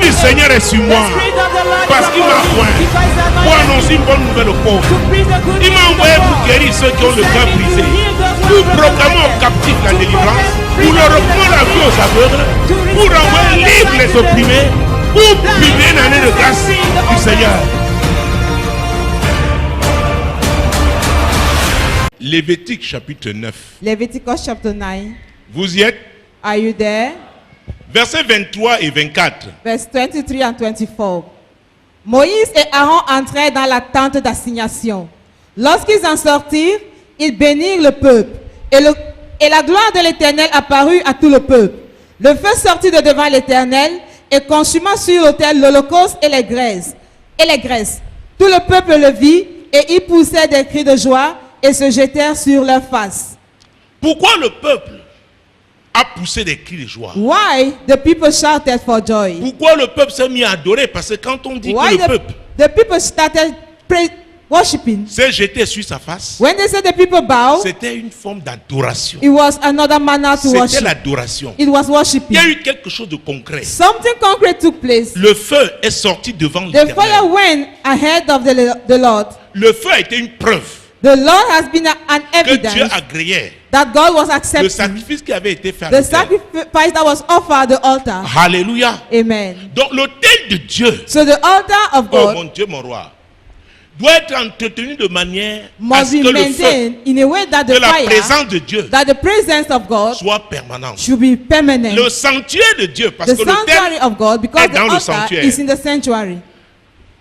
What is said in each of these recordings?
du Seigneur est sur moi. Parce qu'il m'a oint pour annoncer une bonne nouvelle aux pauvres. Il m'a envoyé pour guérir ceux qui ont le cœur brisé, pour proclamer aux captifs la délivrance, pour leur reprendre la vie aux aveugles, pour renvoyer libres les opprimés, pour publier une année de grâce du Seigneur. Lévitique chapitre 9. Leviticus chapter 9. Vous y êtes? Are you there? Versets 23 et 24. Verse 23 and 24. Moïse et Aaron entrèrent dans la tente d'assignation. Lorsqu'ils en sortirent, ils bénirent le peuple. Et la gloire de l'Éternel apparut à tout le peuple. Le feu sortit de devant l'Éternel et consuma sur l'autel l'holocauste et les graisses. Tout le peuple le vit et ils poussèrent des cris de joie et se jetèrent sur leur face. Pourquoi le peuple a poussé des cris de joie? Why the people shouted for joy? Pourquoi le peuple s'est mis à adorer? Parce que quand on dit Why que le peuple the people started worshiping? s'est jeté sur sa face, When they said the people bow, c'était une forme d'adoration. it was another manner to C'était worship. l'adoration. It was Il y worshiping. a eu quelque chose de concret. Something concrete took place. Le feu est sorti devant The fire l'Éternel. went ahead of the Lord. Le feu a été une preuve The Lord has been an que Dieu evidence agréait that God was le accepting sacrifice qui avait été fait à the l'autel. sacrifice that was offered at the altar. Alléluia. Amen. Donc l'autel de Dieu, So the altar of oh God mon Dieu, mon roi, doit être entretenu de manière à must ce be que le feu maintained in a way that de the la fire, présence de Dieu that the presence of God soit permanente. should be permanent. Le sanctuaire de Dieu, parce The que l'autel sanctuary of God, because est the dans le altar sanctuaire, is in the sanctuary,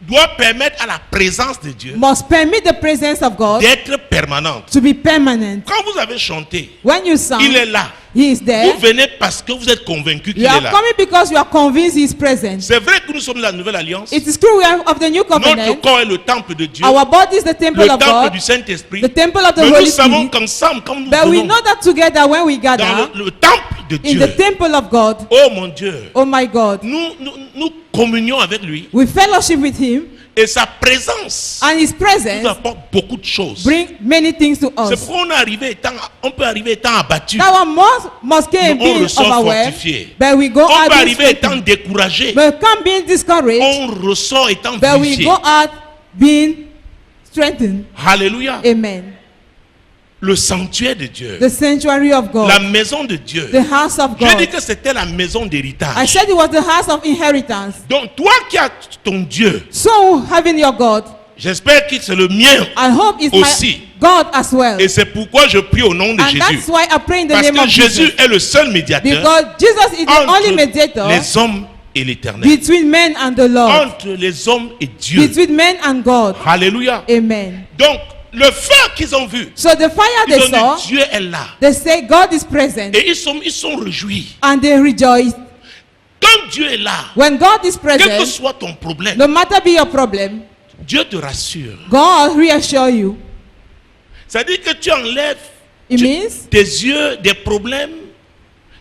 doit permettre à la présence de Dieu must permit the presence of God d'être permanente. to be permanent. Quand vous avez chanté, When you sing, il est là. He is there. Vous venez parce que vous êtes convaincu qu'il You est are là. coming because you are convinced He is present. C'est vrai que nous sommes de la nouvelle alliance. It is true we are of the new Notre covenant. corps est le temple de Dieu, Our body is the temple le of temple God, du Saint-Esprit. the temple of the Mais nous Holy savons Spirit. qu'ensemble, quand nous But we venons know that together when we gather dans le temple de in Dieu, the temple of God, oh mon Dieu, oh my God, nous communions avec lui we fellowship with Him, et sa présence and His nous presence apporte beaucoup de choses. bring many things to C'est us. pourquoi on peut arriver étant abattu, That one must mais came on being ressort overwhelmed, fortifié. but we go On out peut being arriver étant strengthened. découragé, But come being discouraged, on ressort étant but we vivifié. go out being strengthened. Alléluia. Amen. Le sanctuaire de Dieu, The sanctuary of God, la maison de Dieu. the house of Je dis God. que c'était la maison I d'héritage. said it was the house of inheritance. Donc toi qui as ton Dieu, So having your God, j'espère que c'est le mien I hope it's aussi. my God as well. Et c'est pourquoi je prie au nom de And Jésus. that's why I pray in the Parce name que of Jésus Jesus. est le seul médiateur Because Jesus is the only entre mediator les hommes et l'éternel. between men and the Lord, Entre les hommes et Dieu. between men and God. Alléluia. Amen. Donc, le feu qu'ils ont vu, So the fire ils they ont saw, dit Dieu est là. they say God is present, Et ils sont réjouis. and they rejoice. Quand Dieu est là, When God is quel que present, soit ton problème, no matter be your problem, Dieu te rassure. God reassure you. C'est-à-dire que tu enlèves It means tes yeux des problèmes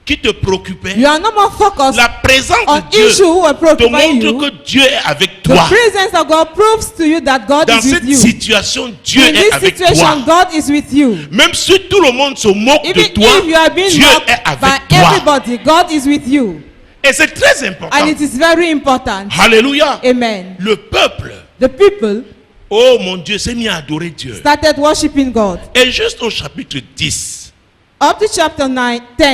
qui te préoccupaient. you are no more focused La présence on de Dieu issue who are te preoccupying montre you. que Dieu est avec The toi. presence of God proves to you that God Dans is with cette you. situation, Dieu In est this avec situation, toi. God is with you. Même si tout le monde se moque de Even toi, if you are being Dieu mocked est avec by toi. everybody, God is with you. Et c'est très important. And it is very important. Alléluia. Amen. Le peuple, The people oh mon Dieu, s'est mis à adorer Dieu. started worshiping God. Et juste au chapitre 10, Up to chapter 9, 10,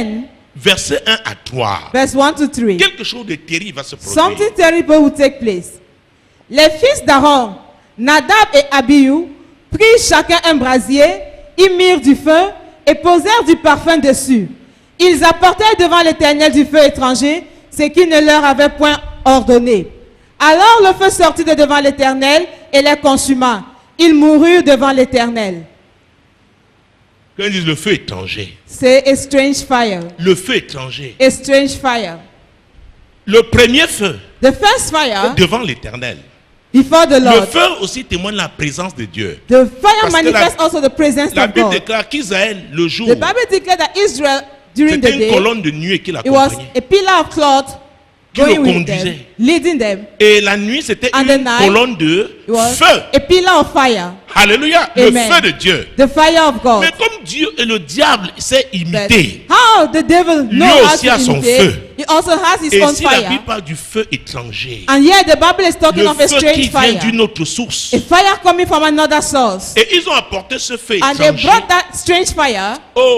versets 1 à 3, verse 1 to 3. quelque chose de terrible va se produire. Something terrible will take place. Les fils d'Aaron, Nadab et Abihu, prirent chacun un brasier, y mirent du feu et posèrent du parfum dessus. Ils apportèrent devant l'Éternel du feu étranger, ce qu'il ne leur avait point ordonné. Alors le feu sortit de devant l'Éternel et les consuma. Ils moururent devant l'Éternel. Quand ils disent le feu étranger, C'est a strange fire. le feu étranger, A strange fire. le premier feu The first fire devant l'Éternel. before the Le Lord. feu aussi témoigne la présence de Dieu. The fire Parce que manifests also the presence La of Bible God. déclare qu'Israël, le jour, The Bible declared that Israel during the c'était une day, colonne de nuée qui it was l'accompagnait. a pillar of cloth Qui le going with them, conduisait. leading them. Et la nuit, c'était And the une night, colonne de It was feu. a pillar of fire. Alléluia, Amen. le feu de Dieu. The fire of God. Mais comme Dieu et le diable s'est But imité, how the devil Lui knows how aussi to a son imitate, feu. he also has his Et own ici, la Bible fire. parle du feu étranger. And here the Bible is talking Le of a feu qui strange vient fire. d'une autre source. A fire coming from another source. Et ils ont apporté ce feu And they étranger brought that strange fire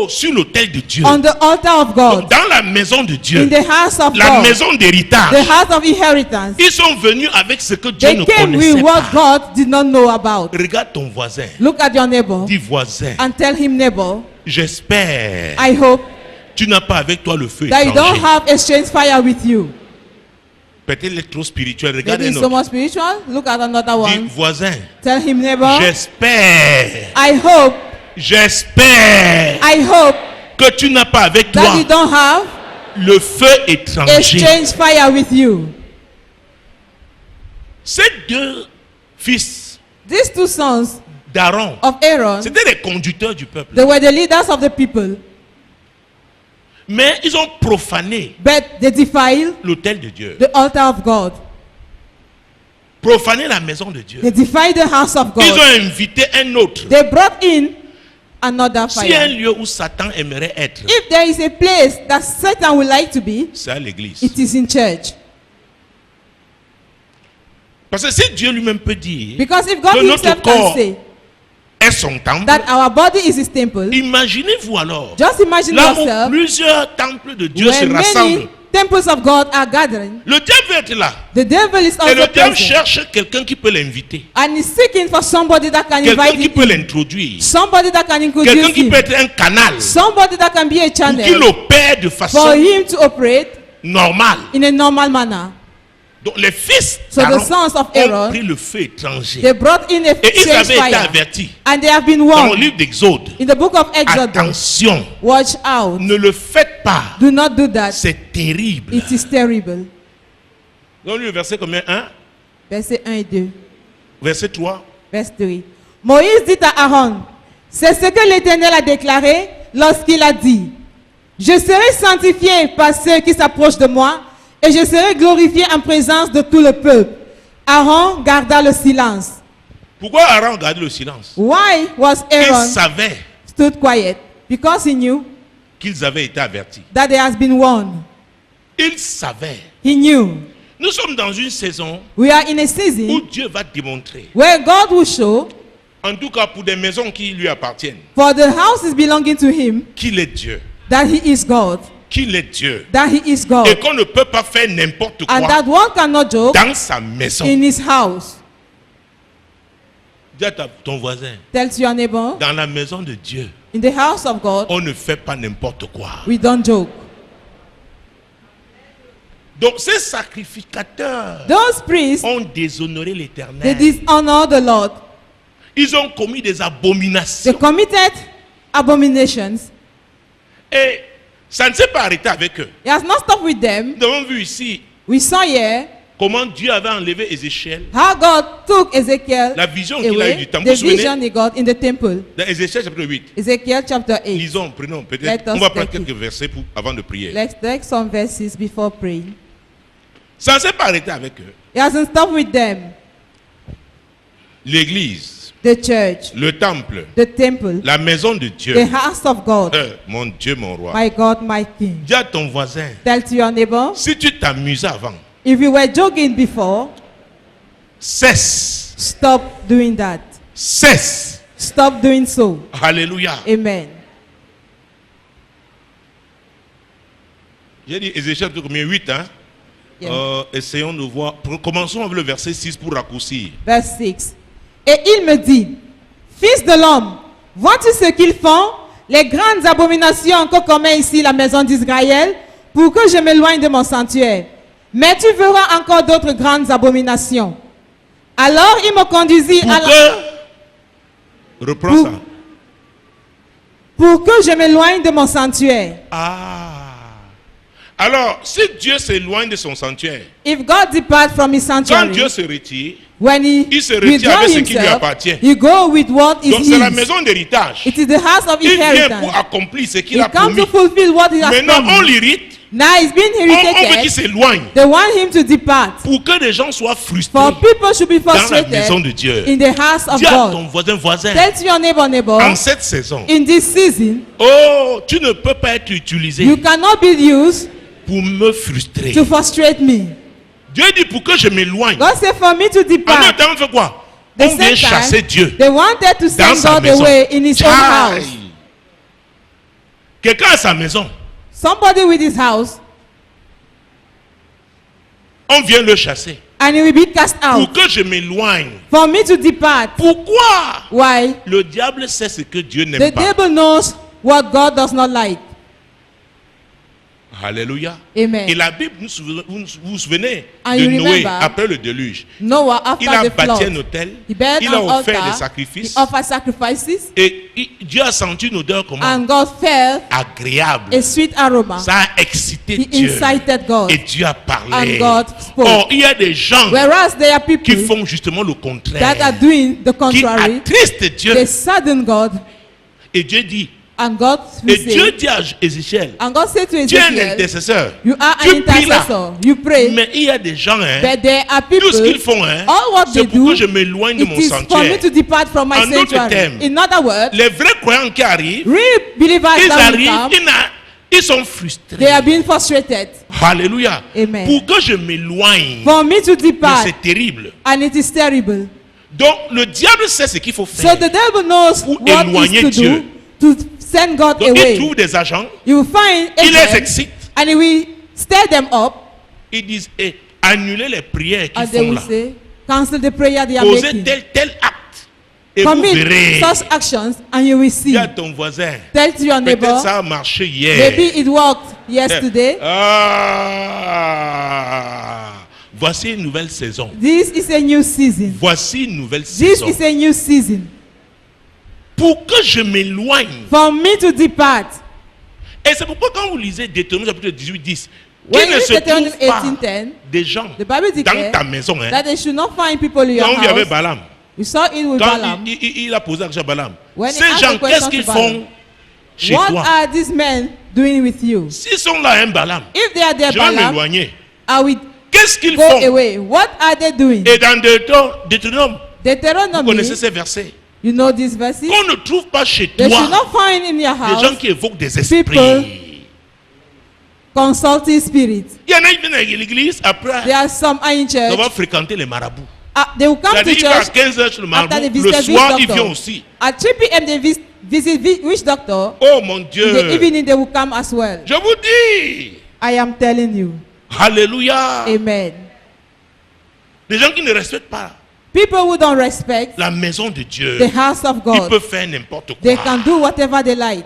sur l'autel de Dieu. on the altar of God. Dans la maison de Dieu. In the house of La God. maison d'héritage. The house of inheritance. Ils sont venus avec ce que Dieu They ne came connaissait with what pas. God did not know about. Regarde ton voisin. Look at your neighbor Dis voisin. and tell him, neighbor, J'espère I hope tu n'as pas avec toi le feu that you don't étranger. have a strange fire with you. Peut-être il est trop spirituel. Regarde Maybe un it's so autre. much spiritual. Look at another Dis one. voisin. Tell him, neighbor, J'espère. I hope Que tu n'as pas avec toi that you don't have le feu a étranger. strange fire with you. Ces deux fils These two sons d'Aaron, of Aaron, c'était les conducteurs du peuple. they were the leaders of the people, Mais ils ont profané but they defiled l'autel de Dieu. the altar of God. Profané la maison de Dieu. They defiled the house of Ils God. ont invité un autre. They brought in another S'il y a un fire. lieu où Satan aimerait être, If there is a place that Satan would like to be, c'est à l'église. it is in church. Parce que si Dieu lui-même peut dire Because if God que notre himself can corps say est son temple, that our body is his temple, imaginez-vous alors, just imagine là où yourself plusieurs temples de Dieu se when rassemblent. many temples of God are gathering. Le diable veut être là. The devil is Et le also diable present. cherche quelqu'un qui peut l'inviter. And he's seeking for somebody that can Quelqu'un invite qui peut him. l'introduire. Somebody that can Quelqu'un introduce qui him. peut être un canal Somebody that can be a pour qu'il channel opère de for façon him to operate normale. in a normal manner. Donc les fils So the d'Aaron sons of ont Aaron, pris le feu étranger. they brought in a Et ils strange avaient été fire. avertis. And they have been Dans le warned livre d'Exode, in the book of Exodus. attention, Watch out. ne le faites pas. Do not do that. C'est terrible. It is terrible. Donc le verset combien? 1, Verset 1 et 2. verset 3. Verset 3. Moïse dit à Aaron, c'est ce que l'Éternel a déclaré lorsqu'il a dit, je serai sanctifié par ceux qui s'approchent de moi et je serai glorifié en présence de tout le peuple. Aaron garda le silence. Pourquoi Aaron gardait le silence? Why was Il Aaron savait stood quiet? Because he knew qu'ils avaient été avertis. that there has been warned. Il savait. He knew. Nous sommes dans une saison We are in a où season Dieu va démontrer, where God will show, en tout cas pour des maisons qui lui appartiennent, for the houses belonging to him, qu'il est Dieu. that he is God. Qu'il est Dieu. That he is God. Et qu'on ne peut pas faire n'importe And quoi that one cannot joke dans sa maison. in his house. Dis à ton voisin, Tell to your neighbor, dans la maison de Dieu, in the house of God, on ne fait pas n'importe quoi. we don't joke. Donc ces sacrificateurs Those priests, ont déshonoré they l'Éternel. dishonor the Lord. Ils ont commis des They abominations. committed abominations. Et ça ne s'est pas arrêté avec eux. He has not stopped with them. Nous avons vu ici We saw here comment Dieu avait enlevé Ézéchiel. how God took Ezekiel La vision qu'il a eue away, du temple. the Vous vous souvenez? vision he got in the temple. Dans Ézéchiel chapitre 8. Ezekiel chapter 8. Lisons, prenons peut-être. Let us On va prendre take it. quelques versets avant de prier. Let's take some verses before praying. Ça ne s'est pas arrêté avec eux. He hasn't stopped with them. L'église, The church, le temple, the temple, la maison de Dieu. the house of God. Mon Dieu, mon roi. My God, my King. Dis à ton voisin, Tell to your neighbor, si tu t'amusais avant, if you were joking before, cesse. stop doing that. Cesse. Stop doing so. Alléluia. Amen. J'ai dit Ézéchiel combien? 8, hein? Yeah. Essayons de voir. Commençons avec le verset 6 pour raccourcir. Verse 6. Et il me dit, fils de l'homme, vois-tu ce qu'ils font, les grandes abominations que commet ici la maison d'Israël, pour que je m'éloigne de mon sanctuaire. Mais tu verras encore d'autres grandes abominations. Alors il me conduisit Pour à que... Reprends Pour- ça. pour que je m'éloigne de mon sanctuaire. Ah. Alors, si Dieu s'éloigne de son sanctuaire, If God depart from his quand sanctuary, Dieu se retire, when he il se retire withdraw avec ce qui lui himself, appartient. he go with what is Donc c'est la his. maison d'héritage. It is the house of Il vient inheritance. pour accomplir ce qu'il He a comes promis. to fulfill what he has Maintenant, on promised. l'irrite. Now he's been On veut qu'il irritated. s'éloigne. They want him to depart. Pour que les gens soient frustrés For people should be dans la maison frustrated de Dieu. in the house of Dis à God. ton voisin, Tell to your neighbor, en cette saison, in this season, oh, tu ne peux pas être utilisé you cannot be used pour me frustrer. to frustrate me. Dieu dit pour que je m'éloigne. God said for me to En même depart. temps, on fait quoi? The On vient same time, chasser Dieu they wanted to dans send sa God maison. away in his own house. Tchaï. Quelqu'un a sa maison. Somebody with his house, On vient le chasser. and he will be cast Pour out. que je m'éloigne. For me to depart. Pourquoi? Why? Le diable sait ce que Dieu The n'aime pas. devil knows what God does not like. Alléluia. Amen. Et la Bible, vous vous souvenez And de you Noé remember, après le déluge. Noah, Il after a the bâti un flood, hôtel. he built Il a an offert des altar, sacrifices. he offered sacrifices, Et Dieu a senti une odeur comment? and God felt Agréable. a sweet aroma. Ça a excité He Dieu. incited God, Et Dieu a parlé. and God spoke. Or, il y a des gens Whereas there are qui people font justement le that contraire. are doing the Qui contrary, attristent Dieu. they sadden God, Et Dieu dit, and God et will Dieu say, dit à Ézéchiel, and God said to tu es un Ezekiel, intercesseur. you are Tu an pries là. intercessor, you pray, Mais il y a des gens, hein, but there are tout ce qu'ils people, font, hein, all what c'est they pour do, que je m'éloigne de it mon is for me sanctuaire. to depart from my En d'autres sanctuary. termes, In other words, Les vrais croyants qui arrivent, real believers ils that will arrivent, come, ils sont frustrés. they are being frustrated. Alléluia. Amen. Pour que je m'éloigne, For me to mais depart, c'est terrible. and it is terrible. Donc le diable sait ce qu'il faut So faire. the devil knows Pour what éloigner is to Dieu. do to send God Donc il away. trouve des agents, You will find il les agents, excite. and he will stir them up, Ils disent, annulez les prières qu'ils and they font will là. say, cancel the prayer they are Posez making. tel acte. Et vous Commit verrez. such actions, and you will see. Dis à ton voisin, Tell to your peut-être neighbor, ça a marché hier. maybe it worked yesterday. Voici une nouvelle saison. This is a new season. Voici une nouvelle This saison. is a new season. Pour que je m'éloigne. For me to depart. Et c'est pourquoi quand vous lisez Demeurez chapitre 18, 10, When qu'il ne you se read Deuteronomy trouve pas 18:10, des gens the Bible dans declares ta maison. Hein. that they should not find people in your Quand il y avait house. Balaam, We saw it with quand Balaam. il a posé la question à Balaam, When he ces asked gens, the question qu'est-ce qu'ils to Balaam, font chez What toi? are these men doing with you? S'ils sont là, hein, Balaam, If they are there, je vais Balaam, m'éloigner. I will Qu'est-ce qu'ils go font? away. What are they doing? Et dans Deutéronome, vous Deuteronomy, connaissez ces versets. you know these verses? Qu'on ne trouve pas chez They should toi not find in your des gens house qui évoquent des people esprits. consulting spirits. Il y en a qui viennent à l'église, après, There are some in on church. va fréquenter les marabouts. They will come to C'est-à-dire qu'il va à church 15h chez le after marabout, they le visit the soir, witch il vient doctor. aussi. At 3 p.m. they visit witch doctor. Oh mon In the Dieu. evening they will come as well. Je vous dis. I am telling you. Alléluia. Amen. Des gens qui ne respectent pas People who don't respect la maison de Dieu, the house of ils God, peuvent faire n'importe they quoi. can do whatever they like.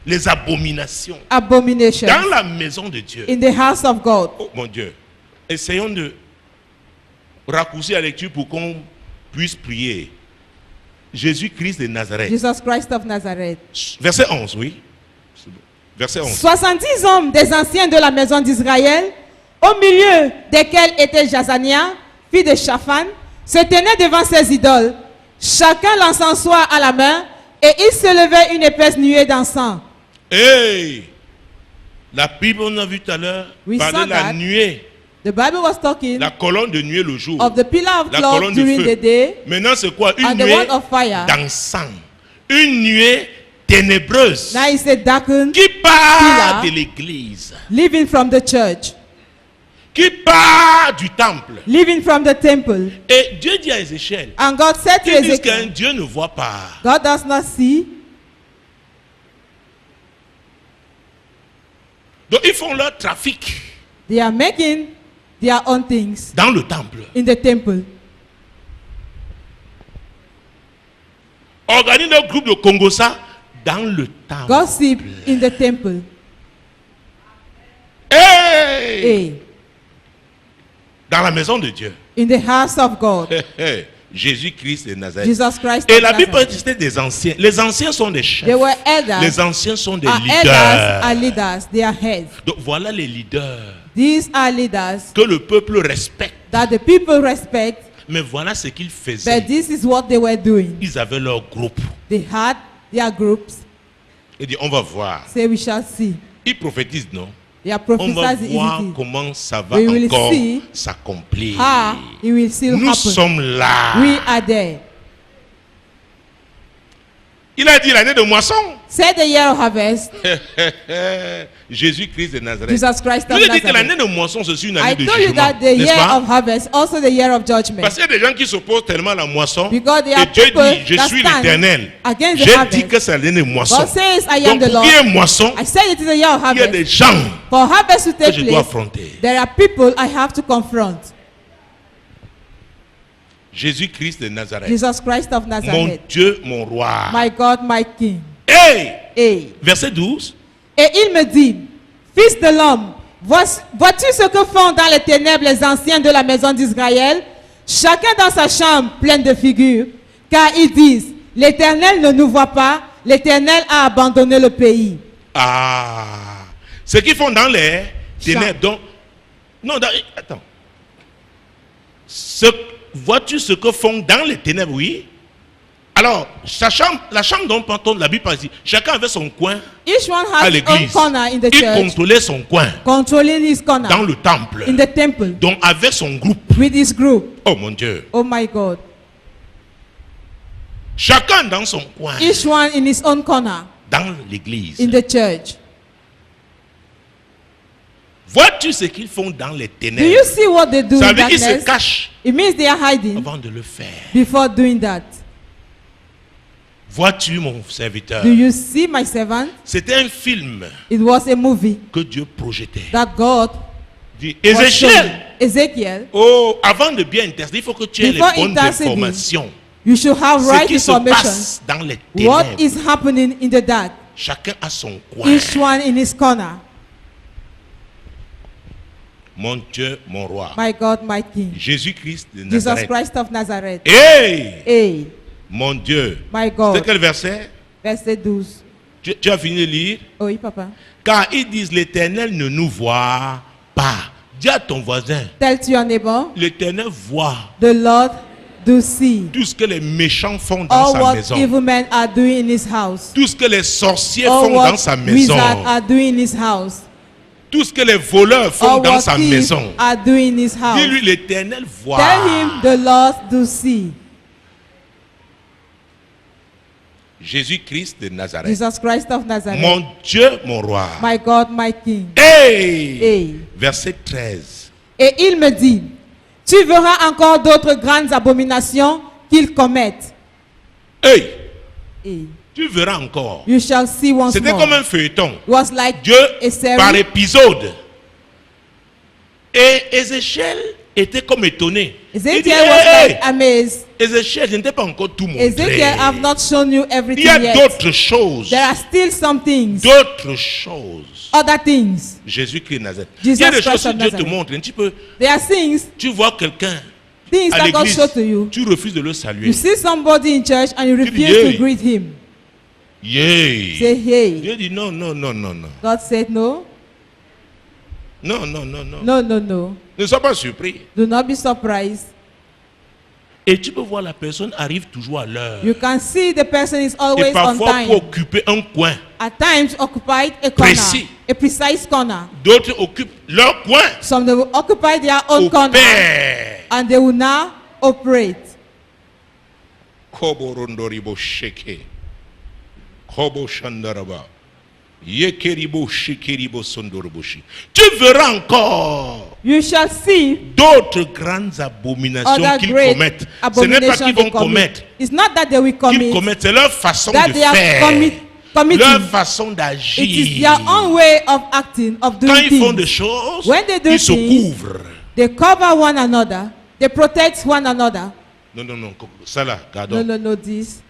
Les abominations. Abominations Dans la maison de Dieu. in the house of God. Oh mon Dieu. Essayons de raccourcir la lecture pour qu'on puisse prier. Jésus-Christ de Nazareth. Jesus Christ of Nazareth. Verset 11, oui. Verset 11. 70 hommes des anciens de la maison d'Israël, au milieu desquels était Jazania, fille de Shaphan, se tenaient devant ces idoles, chacun l'encensoir à la main, et il se levait une épaisse nuée d'encens. Hey! La Bible, on a vu tout à l'heure, We parler saw de la that. nuée. The Bible was talking La colonne de nuée le jour. of the pillar of La cloud colonne de during feu. the day Maintenant, c'est quoi? Une and the nuée one of fire. d'encens. Une nuée ténébreuse Now it's a darkened qui part pillar. de l'église, living from the church, qui part du temple. living from the temple. Et Dieu dit à Ézéchiel, And God said to ils disent qu'un Ezekiel, Dieu ne voit pas. God does not see. Donc ils font leur trafic They are making their own things dans le temple. in the temple. Organisent leur groupe de Congossa dans le temple. Gossip in the temple. Hey! Hey, Dans la maison de Dieu. in the house of God. Jésus-Christ de Nazareth. Jesus Christ. Et of la Bible Nazareth. c'était des anciens. Les anciens sont des chefs. They were elders. Les anciens sont des Our elders leaders. are leaders. They are heads. Donc voilà les leaders These are leaders que le peuple respecte. that the people respect. Mais voilà ce qu'ils faisaient. But this is what they were doing. Ils avaient leur groupe. They had their groups. Ils disent on va voir. Say we shall see. Ils prophétisent, non? They are On va prophesied voir in it. comment ça va We will encore see s'accomplir. It will still Nous happen. sommes là. We are there. Il a dit l'année de moisson. Said the year of harvest. Jésus-Christ de Nazareth. Jesus Christ Je of lui ai dit que Nazareth. l'année de moisson, c'est une année I de told you jugement. that the N'est-ce year pas? of harvest, also the year of judgment. Parce qu'il y a des gens qui s'opposent tellement à la moisson. Because there Et are Dieu people dit, je that suis stand l'Éternel. against the J'ai harvest. dit que c'est l'année de moisson. God says, I am Donc the pour Lord. qu'il y ait moisson, I said it is the year of il y a des harvest. gens For harvest to que take je dois place, affronter. there are people I have to confront. Jésus-Christ de Nazareth. Jesus Christ of Mon Nazareth. Dieu, mon roi. My God, my King. Hey! Et, Verset 12. et il me dit, Fils de l'homme, vois-tu ce que font dans les ténèbres les anciens de la maison d'Israël? Chacun dans sa chambre pleine de figures, car ils disent, l'Éternel ne nous voit pas, l'Éternel a abandonné le pays. Ah! Ce qu'ils font dans les ténèbres. Donc, non, attends. Vois-tu ce que font dans les ténèbres, oui? Alors, la chambre dont la Bible parle ici, chacun avait son coin Each one à has his own l'église. corner in the Il church, contrôlait son coin controlling his corner dans le temple. in the temple Donc, avec son groupe. with his group. Oh mon Dieu. Oh my God. Chacun dans son coin Each one in his own corner dans l'église. in the church. Vois-tu ce qu'ils font dans les Do ténèbres? you see what they do Ça in veut dire qu'ils se darkness? cachent It means they are hiding avant de le faire. before doing that. Vois-tu mon serviteur? Do you see my servant? C'était un film It was a movie que Dieu projetait. that God Dit, was Ézéchiel, showing. Ezekiel, oh, avant de bien intercéder, il faut que tu aies les Before bonnes interceding, informations. you should have Ce right qui se information. passe dans les What ténèbres. is happening in the dark? Chacun a son coin. Each one in his corner. Mon Dieu, mon roi. My God, my King. Jésus-Christ de Jesus Nazareth. Christ of Nazareth. Hey! Hey, Mon Dieu. my C'est God. quel verset? Verset 12. Tu as fini de lire? Oui, papa. Car ils disent l'Éternel ne nous voit pas. Dis à ton voisin, Tell to your neighbor, l'Éternel voit the Lord do see tout ce que les méchants font dans all sa what maison. evil men are doing in his house. Tout ce que les sorciers All font what dans sa maison. wizards are doing in his house. Tout ce que les voleurs font All dans what sa thieves maison. are doing in his house. Dis-lui, l'Éternel voit. Tell him the Lord do see. Jésus-Christ de Nazareth. Jesus Christ of Nazareth. Mon Dieu, mon roi. My God, my King. Hey! Hey. Verset 13. Et il me dit, tu verras encore d'autres grandes abominations qu'ils commettent. Hey! Hey. Tu verras encore. You shall see once C'était more. comme un feuilleton. It was like Dieu, a series. par épisode. Et Ézéchiel était comme étonné. Il dit, Ezekiel hey, was hey, like amazed. Ézéchiel, je ne t'ai pas encore tout montré. Ezekiel have not shown you Il y everything a yet. d'autres choses. There are still some things, D'autres choses. other things. Jésus-Christ de Nazareth. Jesus Il y a des Christ choses que of Dieu te Nazareth. montre. Un petit peu, There are things tu vois quelqu'un that à God l'église, showed to you. tu refuses de le saluer. You see somebody in church and you Tu dis, refuse yeah. to greet him. Yeah. Say, hey. Dieu dit non, non, non, non, non. God said no. Non, non, non, non. No, no, no. Ne sois pas surpris. Do not be surprised. Et tu peux voir la personne arrive toujours à l'heure. You can see the person is Et always on parfois pour time. occuper un coin. At times occupied a corner, Précis. a precise corner. D'autres occupent leur coin. Some they will occupy their own corner Opère. and they will now operate. Koborondoribo sheke. Kobo shandaraba. Yekeribo shikeribo sondoroboshi. Tu verras encore You shall see d'autres grandes abominations other qu'ils great commettent. Ce n'est pas abominations qu'ils they vont commit. commettre. It's not that they will Qu'ils commit, commettent. C'est leur façon that de they are faire. committing. Leur façon It is d'agir. their own way of acting, of Quand doing ils font des things. choses, When they do ils se things, couvrent. They cover one another. They protect one another. Non, non, non. Ça là, No, gardons. no, no, this.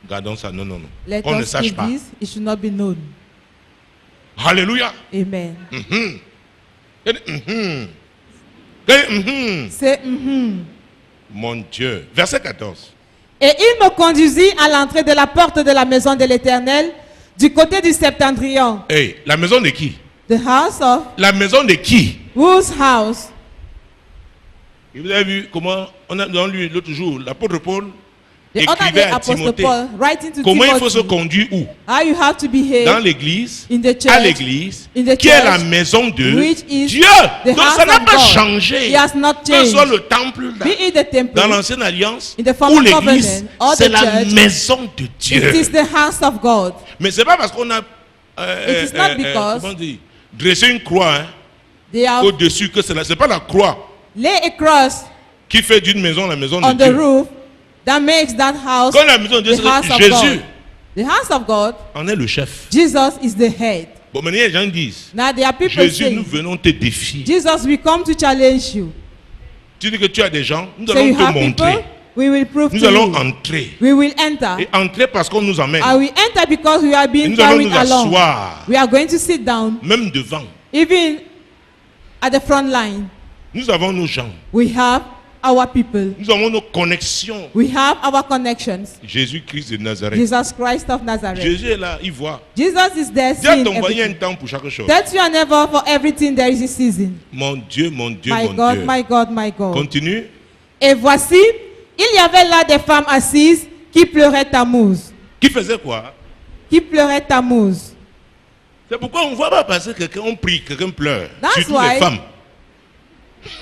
Gardons ça. Non, non, non. Let On ne us sache keep pas. this. It should not be known. Alléluia. Amen. Say, Mon Dieu. Verset 14. Et il me conduisit à l'entrée de la porte de la maison de l'Éternel, du côté du septentrion. Hey, la maison de qui? The house of La maison de qui? whose house? Et vous avez vu comment on a lu l'autre jour, l'apôtre Paul The other écrivait day, à Apostle Timothée Paul writing to comment il faut se Timothy, conduire où? how you have to behave Dans l'église, in the church, à l'église, in the qui est la church, maison de which is Dieu. the Donc house ça n'a of pas God. changé. He has not Que ce soit changed. le temple là, Be it the temple, dans l'ancienne alliance in the ou former l'église, covenant, or c'est the la church, maison de Dieu. it is the house of God. Mais c'est pas parce qu'on a It is not because comment dire, dressé une croix they have au-dessus que c'est pas la croix lay a cross qui fait d'une maison la maison on de the Dieu. roof that makes that house Quand la maison de Dieu, the house c'est of Jésus God. The house of God, en est le chef. Jesus is the head. Bon, maintenant les gens disent, Now there are people Jésus, nous saying, venons te défier. Jesus, we come to challenge you. Tu dis que tu as des gens, nous So allons you te have montrer. people, we will prove Nous to allons you. entrer. We will enter. Et entrer parce qu'on nous emmène. And we enter because we are Et being nous allons carried nous along. asseoir, We are going to sit down, même devant. even at the front line. Nous avons nos gens. We have our people. Nous avons nos connexions. We have our connections. Jésus-Christ de Nazareth. Jesus Christ of Nazareth. Jésus est là, il voit. Jesus is there Dieu a seeing envoyé un everything. temps pour chaque chose. That you are never for everything there is a season. Mon Dieu, mon Dieu, My mon God, Dieu. my God, my God. Continue. Et voici, il y avait là des femmes assises qui pleuraient Tammuz. Qui faisait quoi? Qui pleuraient Tammuz. C'est pourquoi on ne voit pas passer quelqu'un, on prie, quelqu'un pleure. That's Surtout why les femmes.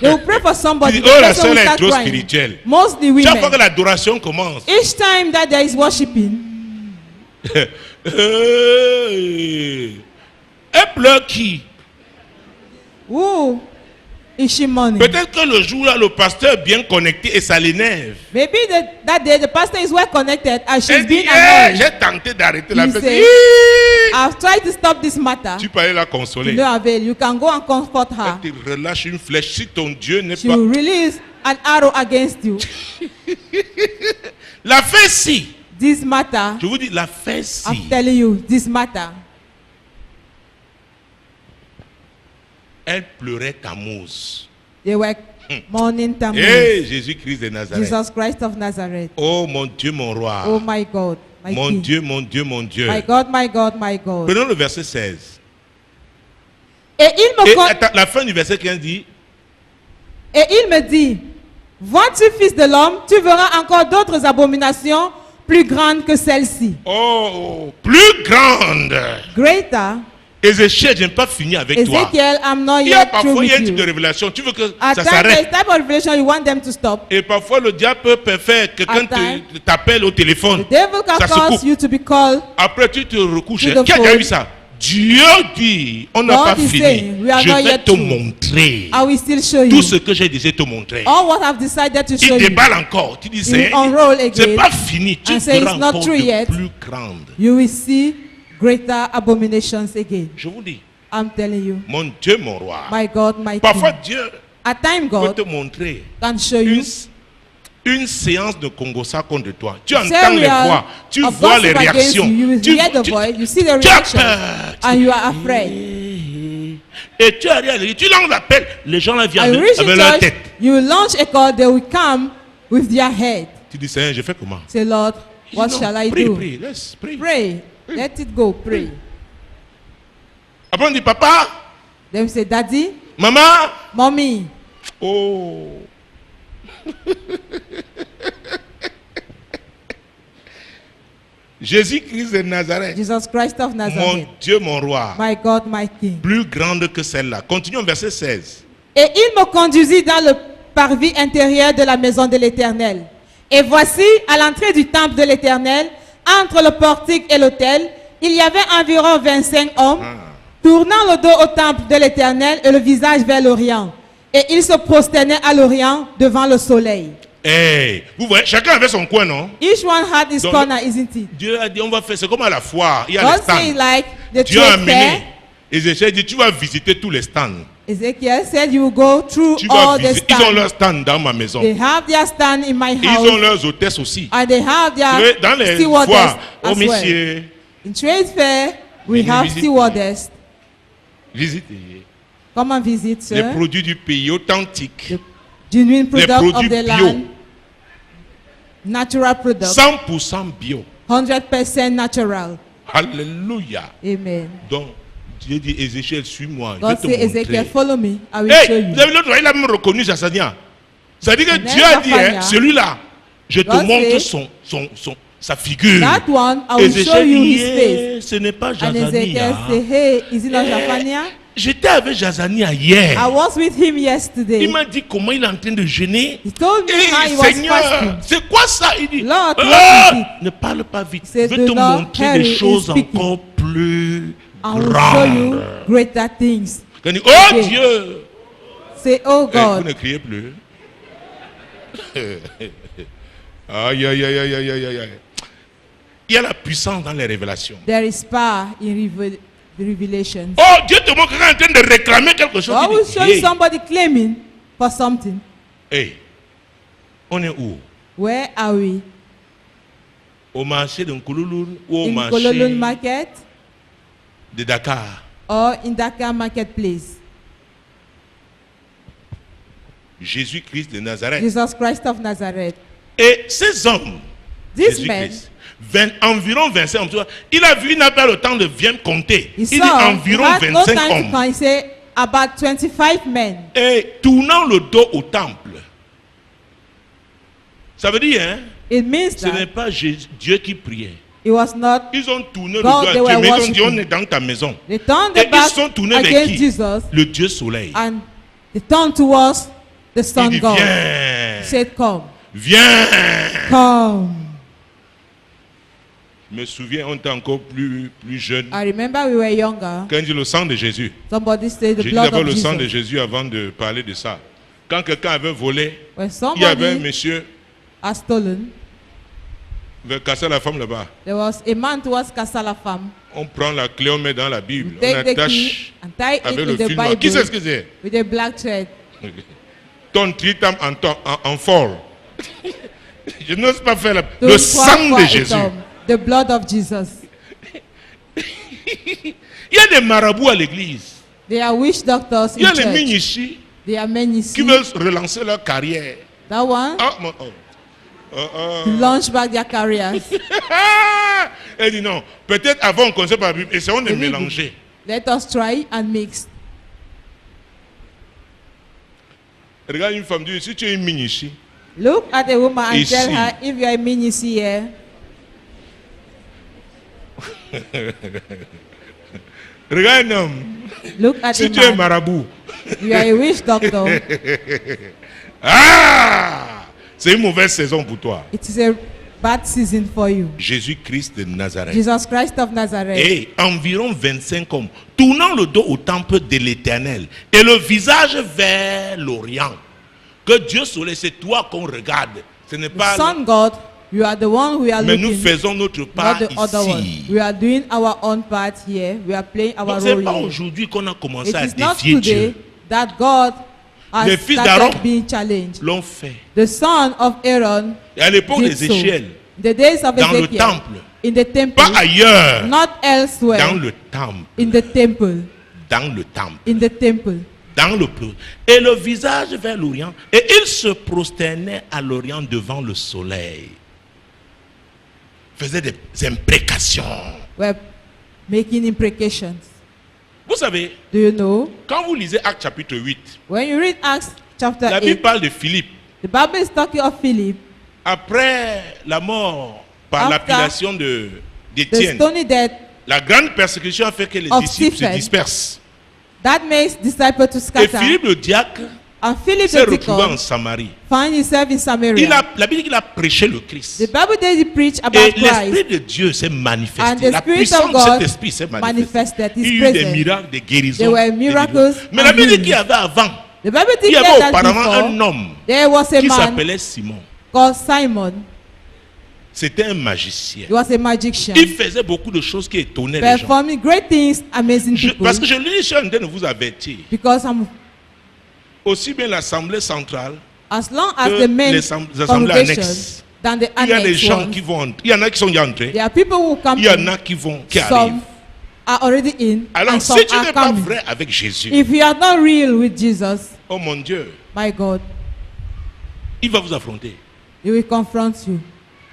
They will pray for somebody. Tu dis, oh, la person will sœur est start trop crying. spirituelle. Mostly Chaque fois que women. l'adoration commence, Each time that there is worshiping, elle pleure qui? who is she mourning? Peut-être que le jour-là, le pasteur est bien connecté et ça l'énerve. Maybe that day the pastor is well connected and she's Elle dit, being hey, annoyed. j'ai tenté d'arrêter la You fête. say, I've tried to stop this matter. Tu peux aller la consoler. No avail. You can go and comfort her. Elle te relâche une flèche. Si ton Dieu n'est She pas... will release an arrow against you. La fête si. This matter, Je vous dis, la fête si. I'm telling you, this matter. Elle pleurait Tammuz. They were mourning Tammuz. Hey, Jésus-Christ de Nazareth. Jesus Christ of Nazareth. Oh mon Dieu, mon roi. Oh my God, my Mon King. Dieu, mon Dieu, mon Dieu. My God, my God, my God. Prenons le verset 16. Et il me Et con- attends, la fin du verset 15 dit, Et il me dit, vois-tu, fils de l'homme, tu verras encore d'autres abominations plus grandes que celles-ci. oh, plus grande. Greater. Ézéchiel, je n'ai pas fini avec toi. Ezekiel, I'm not Il y a yet through parfois il y a un with type de you. révélation. Tu veux que At ça times, there's s'arrête. type of revelation you want them to stop. Et parfois le diable peut faire quelqu'un At times, t'appelle au téléphone. The devil can Ça se cause coupe. you to be called. Après tu te recouches. To the Qui a déjà phone. eu ça? Dieu dit, on n'a God pas is fini. saying, we are Je not vais yet te through. montrer I will still show tout you ce que j'ai décidé de te montrer. all what I've decided to show Il you. déballe encore. Tu dis, You unroll again. c'est pas fini. Tu And say feras it's not encore true de yet. plus grande. You will see greater abominations again. Je vous dis, I'm telling you. mon Dieu, mon roi. My God, my Parfois King. Dieu At time peut God te montrer can show you une séance de Congossa contre toi. Tu entends serial les voix, tu of vois les gossip against réactions. you. You will Tu, hear the tu- voice, you see the tu as reaction, peur. and you are afraid. Et tu arrives à l'église, tu lances l'appel, les gens là viennent And you reach avec the leur church, tête. you will launch a call, they will come with their head. Tu dis, Seigneur, je fais comment? Say, Lord, Il dit, what non, shall I prie, do? prie, laisse, prie. Pray. Let it go, pray. Après on dit, papa, Then we say, Daddy, maman. Mommy. Oh. Jésus-Christ de Nazareth. Jesus Christ of Mon Nazareth. Dieu, mon roi. My God, my King. Plus grande que celle-là. Continuons verset 16. Et il me conduisit dans le parvis intérieur de la maison de l'Éternel. Et voici, à l'entrée du temple de l'Éternel, entre le portique et l'autel, il y avait environ 25 hommes, tournant le dos au temple de l'Éternel et le visage vers l'Orient. Et ils se prosternaient à l'Orient devant le soleil. Hey, vous voyez, chacun avait son coin, non? Each one had his Donc, corner, isn't it? Dieu a dit, on va faire, c'est comme à la foire, il y a God les stands. said like the Dieu a trade fair. amené. Ézéchiel dit, tu vas visiter tous les stands. Ezekiel said you will go through Tu vas all the visiter. Ils ont stands. leur stand dans ma maison. They have their stand in my Ils ont house. leurs hôtesses aussi. And they have Vous voyez, their dans les stewardess foires, oh as well. monsieur, In trade fair, we Venez have visiter. stewardess. visitez Come and visit, les sir. produits du pays authentiques. Genuine product produits of the bio. land. Natural product. 100% bio. 100% natural. Alléluia. Amen. Donc, Dieu dit, Ézéchiel, suis-moi. Je vais God te say, montrer. Ezekiel, follow me. I will show Hey, you. vous avez l'autre, il a même reconnu Sassania. Ça dit que Amen, Dieu a dit, Safania. celui-là, Je te God montre said, sa figure. that one, I Et will show you his face. ce n'est pas And Ezekiel Jazania. said, hey, is it not Japhania? J'étais avec Jazania hier. I was with him yesterday. Il m'a dit comment il est en train de jeûner. He told me how he was Seigneur, fasting. c'est quoi ça? Il dit, Lord, what is it? ne parle pas vite. Je said, veux do te not montrer hurry des in choses speaking. encore plus I will show you grandes. greater things. Il dit, oh Okay. Dieu. Say, oh Eh, vous God. ne criez plus. Aïe, aïe, aïe, aïe, aïe, aïe, aïe. Il y a la puissance dans les révélations. There is power in revelations. Oh, Dieu te montre qu'il est en train de réclamer quelque chose. God Il will dit, show you hey, somebody claiming for something. hey, on est où? Where are we? Au marché de Nkululun ou au In marché Kololun Market de Dakar? or in Dakar Marketplace? Jésus-Christ de Nazareth. Jesus Christ of Nazareth. Et ces hommes, This Jésus-Christ, environ 25 hommes. Il a vu, il n'a pas le temps de bien compter. He Il dit saw, environ he had no 25 time to hommes. count. He said about 25 men. Et tournant le dos au temple. Ça veut dire, hein, It means ce n'est that pas Dieu qui priait. it was not. Ils ont tourné le God, dos à they Dieu, were mais ils ont dit worshiping. on est dans ta maison. They turned Et their back ils sont tournés vers against qui? Jesus Le Dieu soleil. and they turned towards the Il sun dit God. viens, He said, come, viens. come. Je me souviens, on était encore plus jeune. I remember we were younger. Quand il dit le sang de Jésus. Somebody said the J'ai dit blood d'abord of le sang de Jesus. Jésus avant de parler de ça. Quand quelqu'un avait volé, When il y avait un somebody monsieur has stolen, qui veut casser la femme là-bas. there was a man towards Kassala farm. On prend la clé, on met dans la Bible. On Take the key attache and tie it avec in le the fil noir. Qui sait ce Bible que c'est? with a black thread. Ton tritam en fort. Je n'ose pas faire le To sang swap de for Jésus. it, the blood of Jesus. Il y a des marabouts à l'église. They are witch doctors Il y a in les church. minichis They are many. qui veulent relancer leur carrière. That one, Ah, to launch back their careers. Elle dit non. Peut-être avant on connaissait pas la Bible. Essayons de Maybe. mélanger. Let us try and mix. Regarde une femme, dis si tu es une minichi, Look at a woman and Ici. tell her if you are a ministry here. regarde un homme, Look at si a tu es man. marabout, You are a witch doctor. ah, c'est une mauvaise saison pour toi. It is a bad season for you. Jésus-Christ de Nazareth. Jesus Christ of Nazareth. Et environ 25 hommes, tournant le dos au temple de l'Éternel et le visage vers l'Orient. Que Dieu soleil, c'est toi qu'on regarde. Ce n'est pas. Son God, you are the one we are Mais nous looking. faisons notre part Not the other one. ici. We are doing our own part here. We are playing our Donc c'est role pas here. aujourd'hui qu'on a commencé It à is not défier today Dieu. that God Les has fils d'Aaron started being challenged. l'ont fait. The son of Aaron Et à l'époque did des so. échelles, The days of dans le Ezekiel, temple, in the temple, pas ailleurs, not elsewhere, dans le temple, in the temple, dans le temple, in the temple. dans le peuple. Et le visage vers l'Orient. Et il se prosternait à l'Orient devant le soleil. Faisait des imprécations. We're making imprecations. Vous savez, Do you know? quand vous lisez Actes chapitre 8, When you read Acts chapter la Bible 8, parle de Philippe. the Bible is talking of Philip. Après la mort par After lapidation The d'Étienne, stony death la grande persécution a fait que les of disciples se Stephen. dispersent. that makes disciples to Et scatter. Philippe le diacre And Philip s'est the retrouvé en deacon Samarie. find himself in Samaria. La Bible dit qu'il a prêché le The Christ. Bible does he preach about Et l'Esprit Christ, de Dieu s'est and manifesté. the La Spirit puissance of de cet God esprit s'est manifestée. manifested Il y his a eu des presence. miracles, des guérisons. There were des miracles délivrances. Mais la and Bible dit qu'il y healings. avait avant, The Bible il y avait declares that auparavant un before homme there was a qui man s'appelait Simon. called Simon. C'était un magicien. He was a magician, Il faisait beaucoup de choses qui étonnaient les gens. performing great things, amazing people. Parce que je lui dis, je suis en train de vous avertir. Because Aussi bien l'Assemblée centrale as long as que the men les assemblées congregation annexes. than the Il y a des annex gens ones, qui vont entrer. Il y en a qui sont déjà entrés. there are people who come Il y en in, a qui arrivent. some are already in, Alors, and some si tu are n'es pas coming. vrai avec Jésus, If you are not real with Jesus, oh mon Dieu, my God, il va vous affronter. he will confront you.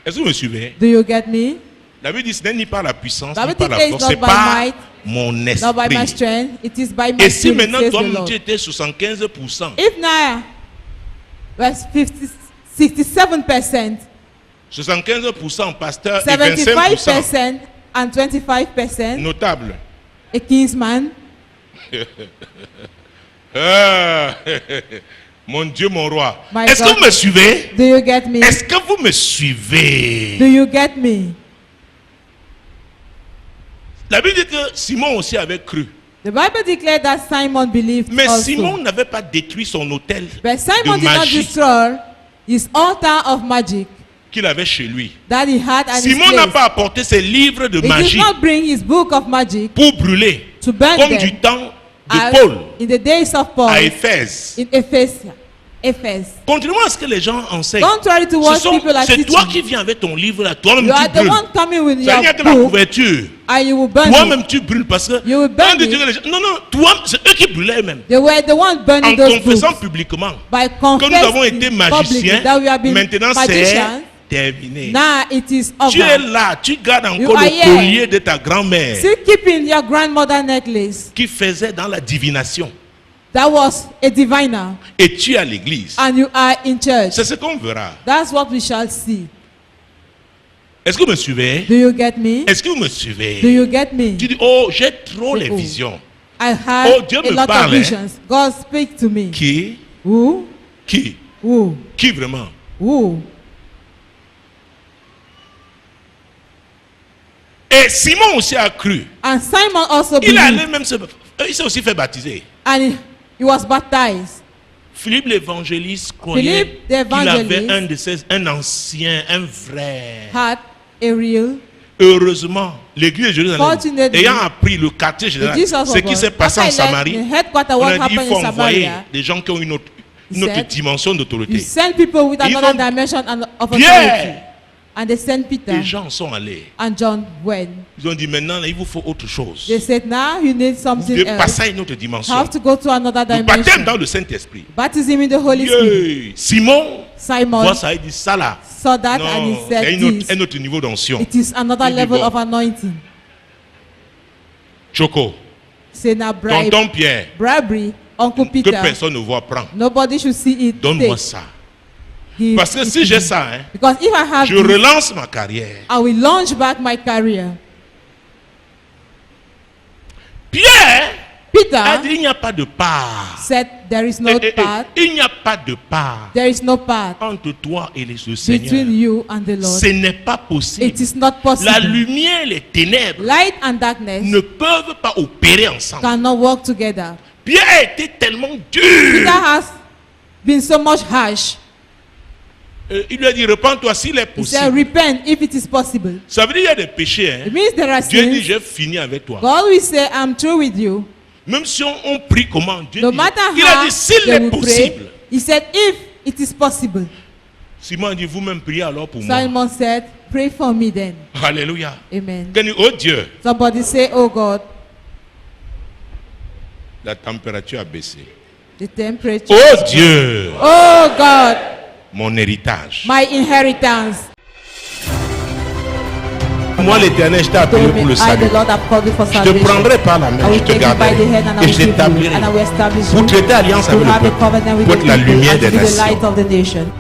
Est-ce que vous me suivez? Do you get me? La Bible dit, ce n'est ni par la puissance, Bible ni par la declares force, it's c'est not by par might, mon Not by my esprit. strength, it is by my Et si spirit, maintenant says toi, the Lord. tu étais 75%, If now, verse 67%, 75% pasteur et 25% 75% and 25% notable. a kinsman. Mon Dieu, mon roi. My Est-ce God. que vous me suivez? Do you get me? Est-ce que vous me suivez? Do you get me? La Bible dit que Simon aussi avait cru. The Bible declared that Simon believed Mais also. Simon n'avait pas détruit son hôtel But Simon de did not magie destroy his altar of magic qu'il avait chez lui. that he had at his Simon n'a place. pas apporté ses livres de He did magie not bring his book of magic pour brûler, to burn comme them du temps de as Paul in the days of Paul à Éphèse. in Ephesus. Contrairement à ce que les gens enseignent, Contrary to what people are c'est toi teaching, qui viens avec ton livre là, toi-même you are tu the brûles. one coming with Ça vient your de la book couverture. and you will burn it. Toi-même tu brûles parce que You will burn un des it. trucs que les gens- non, toi, c'est eux qui brûlaient eux-mêmes. They were the one En burning those confessant books publiquement by que nous avons confessing été publicly magiciens, that we have been maintenant c'est magicians. terminé. Now it is Tu es over. là, tu gardes You encore are le here. collier de ta grand-mère Still keeping your grandmother necklace. qui faisait dans la divination. That was a diviner. Et tu es à l'église. And you are in church. C'est ce qu'on verra. That's what we shall see. Est-ce que vous me suivez? Do you get me? Est-ce que vous me Do suivez? you get me? Tu dis, oh, j'ai trop les Oh. visions. I had Oh, Dieu a me lot parle, of visions. God speak to me. Qui? Who? Qui? Who? Qui vraiment? Who? Et Simon aussi a cru. And Simon also Il allait believed. même il s'est aussi fait baptiser. And he was baptized. Philippe l'évangéliste croyait Philippe qu'il avait l'évangéliste un ancien, un vrai. Had a real. Heureusement, l'église de Jérusalem, Fortunately, ayant appris le quartier général, Jesus ce qui s'est passé en Samarie, the headquarter, on what a dit il happened faut in envoyer Samaria, des gens qui ont une autre He said, dimension d'autorité. you send people with Ils another ont- dimension of authority. Pierre, And they sent Peter les gens sont allés. and John went. Ils ont dit maintenant, là, il vous faut autre chose. They said, now you need Vous something devez else. passer à une autre You dimension. have to go to another Le baptême dimension. dans le Saint-Esprit. Baptism in the Holy Spirit. Yeah. Simon, Simon voit ça, il dit ça là. saw that and he Non, il y a said this. un autre niveau d'onction. It is another Il dit, level bon. of anointing. Choco, Say now bribe. tonton Pierre, Bribery. Uncle que Peter. personne ne voit prendre. Nobody should see it. Donne-moi Take. ça. Give Parce que it si to j'ai me. ça, hein, Because if I have je this, relance ma carrière. I will launch back my career. Pierre a Peter dit il n'y a pas de part. said, there is no part. Il n'y a pas de part There is no part entre toi et le between Seigneur. you and the Lord. Ce n'est pas possible. It is not La possible. lumière et les ténèbres Light and darkness ne peuvent pas opérer ensemble. cannot work together. Pierre a été tellement dur. Peter has been so much harsh. Il lui a dit, repends-toi s'il est He said, possible. repent if it is possible. Ça veut dire qu'il y a des péchés. Hein. It means there are Dieu dit, sins. j'ai fini avec toi. God will say, I'm through with you. Même si on prie comment, Dieu No dit, matter il a how dit, s'il they est will possible. pray, he said, if it is possible. Simon a dit, vous-même priez alors pour moi. Simon said, pray for me then. Alléluia. Amen. Can you- Oh Dieu, Somebody say, oh God, la température a baissé. the temperature. Oh Dieu, Oh God, mon héritage. my inheritance. Moi l'éternel, je t'ai appelé Told pour me, le I, salut. the Lord, have called you for Je te salvation. prendrai par la I main, will je te take you by garderai the hand and I et will je keep you, t'établirai and I will establish pour you. traiter alliance To avec le have a peuple, covenant with pour the être la people lumière and to des be the light nations. of the nation.